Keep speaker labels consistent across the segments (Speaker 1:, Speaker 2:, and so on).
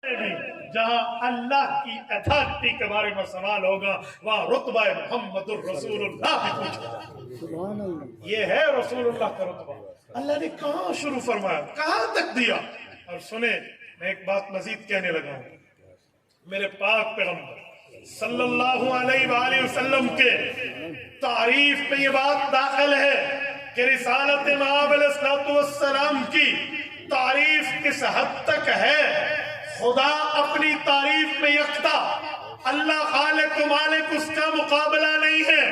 Speaker 1: جہاں اللہ کی اتھارٹی کے بارے میں سوال ہوگا وہاں رتبہ محمد الرسول اللہ بھی پوچھا. یہ ہے رسول اللہ کا رتبہ. اللہ نے کہاں شروع فرمایا, کہاں تک دیا. اور سنیں, میں ایک بات مزید کہنے لگا ہوں. میرے پاک پیغمبر صلی اللہ علیہ وآلہ وسلم کے تعریف میں یہ بات داخل ہے کہ رسالت مآب علیہ السلام کی تعریف کس حد تک ہے. خدا اپنی تعریف میں یکتا, اللہ خالق و مالک, اس کا مقابلہ نہیں ہے.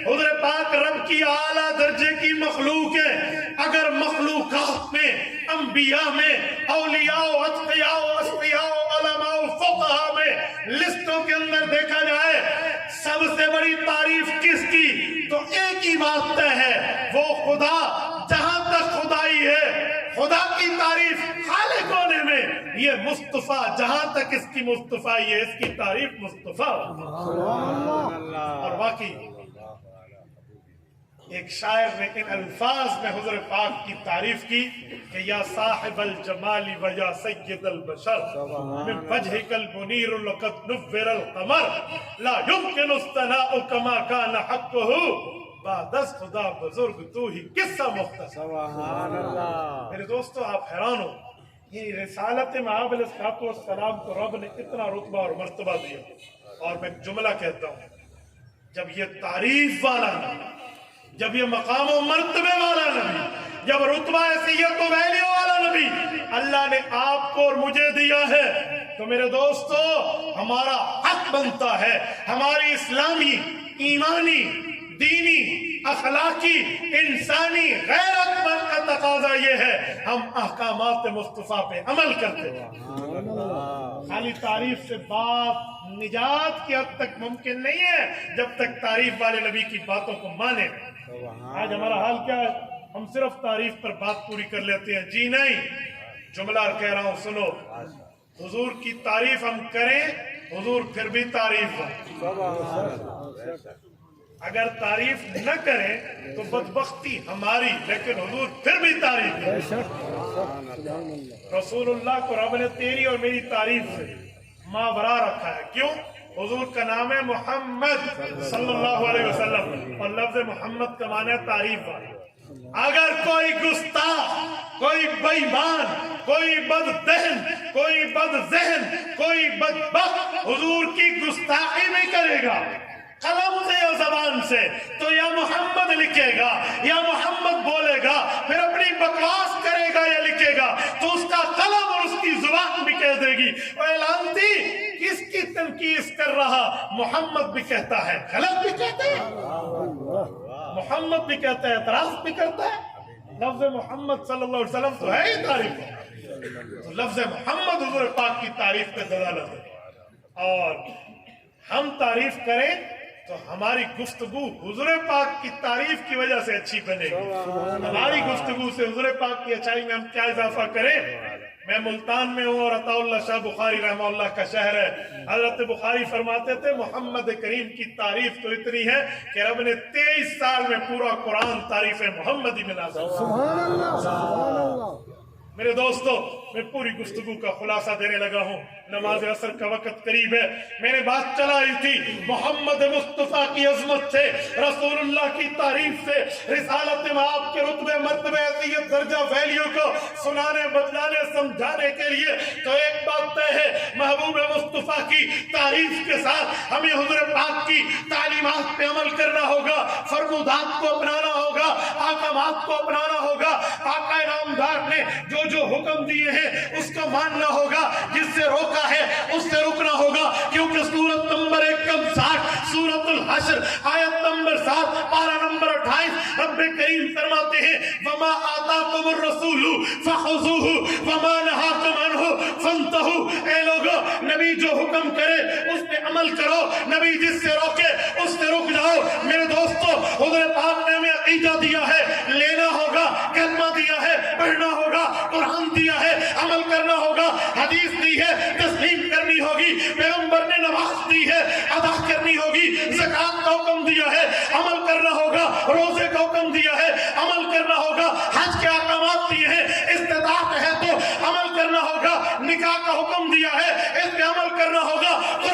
Speaker 1: حضور پاک رب کی اعلیٰ درجے کی مخلوق ہے. اگر مخلوقات میں, انبیاء میں, اولیاء و اتقیاء و اصفیاء و علماء و فقہاء میں لسٹوں کے اندر دیکھا جائے سب سے بڑی تعریف کس کی, تو ایک ہی بات طے ہے, وہ خدا. جہاں تک خدائی ہے, خدا کی تعریف خالق ہونے میں یہ مصطفیٰ, جہاں تک اس کی مصطفیٰ ہے اس کی تعریف مصطفیٰ. اور واقعی ایک شاعر نے ان الفاظ میں حضور پاک کی تعریف کی کہ یا صاحب الجمال و یا سید البشر من وجهك المنیر لقد نور القمر لا يمكن الثناء كما كان حقه بعد از خدا بزرگ تو ہی قصہ مختصر. سبحان اللہ. میرے دوستو, آپ حیران ہو, یہ رسالت مآب علیہ السلام کو رب نے اتنا رتبہ اور مرتبہ دیا. اور میں جملہ کہتا ہوں, جب یہ تعریف والا نبی, جب یہ مقام و مرتبے والا نبی, جب رتبہ حیثیت و ویلیو والا نبی اللہ نے آپ کو اور مجھے دیا ہے, تو میرے دوستو ہمارا حق بنتا ہے, ہماری اسلامی, ایمانی, دینی, اخلاقی, انسانی غیرت کا تقاضا یہ ہے ہم احکامات مصطفیٰ پہ عمل کرتے ہیں. خالی تعریف سے بات نجات کی حد تک ممکن نہیں ہے جب تک تعریف والے نبی کی باتوں کو مانے. آج ہمارا حال کیا ہے, ہم صرف تعریف پر بات پوری کر لیتے ہیں. جی نہیں, جملہ کہہ رہا ہوں, سنو. حضور کی تعریف ہم کریں, حضور پھر بھی تعریف ہے. اگر تعریف نہ کریں تو بدبختی ہماری, لیکن حضور پھر بھی تعریف ہے. رسول اللہ کو رب نے تیری اور میری تعریف سے ماورا رکھا ہے. کیوں؟ حضور کا نام ہے محمد صلی اللہ علیہ وسلم, اور لفظ محمد کا معنی ہے تعریف والا. اگر کوئی گستاخ, کوئی بےایمان, کوئی بددہن, کوئی بدذہن, کوئی بدبخت حضور کی گستاخی نہیں کرے گا قلم سے یا زبان سے, تو یا محمد لکھے گا یا محمد بولے گا, پھر اپنی بکواس کرے گا یا لکھے گا, تو اس کا قلم اور اس کی زبان بھی کہہ دے گی اعلان تھی کس کی تنقید کر رہا. محمد بھی کہتا ہے, غلط بھی کہتا ہے, محمد بھی کہتا ہے, اعتراض بھی کرتا ہے. لفظ محمد صلی اللہ علیہ وسلم تو ہے ہی تعریف. تو لفظ محمد حضور پاک کی تعریف پہ دلالت ہے. اور ہم تعریف کریں تو ہماری گفتگو حضور پاک کی تعریف کی وجہ سے اچھی بنے گی. ہماری گفتگو سے حضور پاک کی اچھائی میں ہم کیا اضافہ کریں. میں ملتان میں ہوں اور عطا اللہ شاہ بخاری رحمہ اللہ کا شہر ہے. حضرت بخاری فرماتے تھے محمد کریم کی تعریف تو اتنی ہے کہ رب نے 23 سال میں پورا قرآن تعریف محمدی میں نازل کیا. سبحان اللہ, سبحان اللہ. میرے دوستو, میں پوری گفتگو کا خلاصہ دینے لگا ہوں, نماز عصر کا وقت قریب ہے. میں نے بات چلائی تھی محمد مصطفیٰ کی عظمت سے, رسول اللہ کی تعریف سے, رسالت مآب کے رتبے, مرتبے, حیثیت, درجہ, ویلیو کو سنانے, بتلانے, سمجھانے کے لیے. تو ایک بات طے ہے, محبوب مصطفیٰ کی تعریف کے ساتھ ہمیں حضور پاک کی تعلیمات پہ عمل کرنا ہوگا, فرمودات کو اپنانا ہوگا, احکامات کو اپنانا ہوگا. آقا نامدار نے جو حکم دیے ہیں اس کو ماننا ہوگا, جس سے روکا ہے اس سے رکنا ہوگا. کیونکہ سورت نمبر 160 سورت الحشر آیت نمبر 7 پارہ نمبر 28 رب کریم فرماتے ہیں وما آتاکم الرسول فخذوہ وما نہاکم عنہ فانتہوا. اے لوگو, نبی جو حکم کرے اس پہ عمل کرو, نبی جس سے روکے اس سے رک جاؤ. میرے دوستو, حضور پاک نے ہمیں عقیدہ دیا ہے, لینا ہوگا, کلمہ دیا ہے, پڑھنا ہوگا, قرآن دیا ہے, عمل کرنا ہوگا, حدیث دی ہے, تسلیم کرنی ہوگی, پیغمبر نے نماز دی ہے, ادا کرنی ہوگی, زکوٰۃ کا حکم دیا ہے, عمل کرنا ہوگا, روزے کا حکم دیا ہے, عمل کرنا ہوگا, حج کے احکامات دیے ہیں, استطاعت ہے تو عمل کرنا ہوگا, نکاح کا حکم دیا ہے,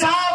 Speaker 1: 7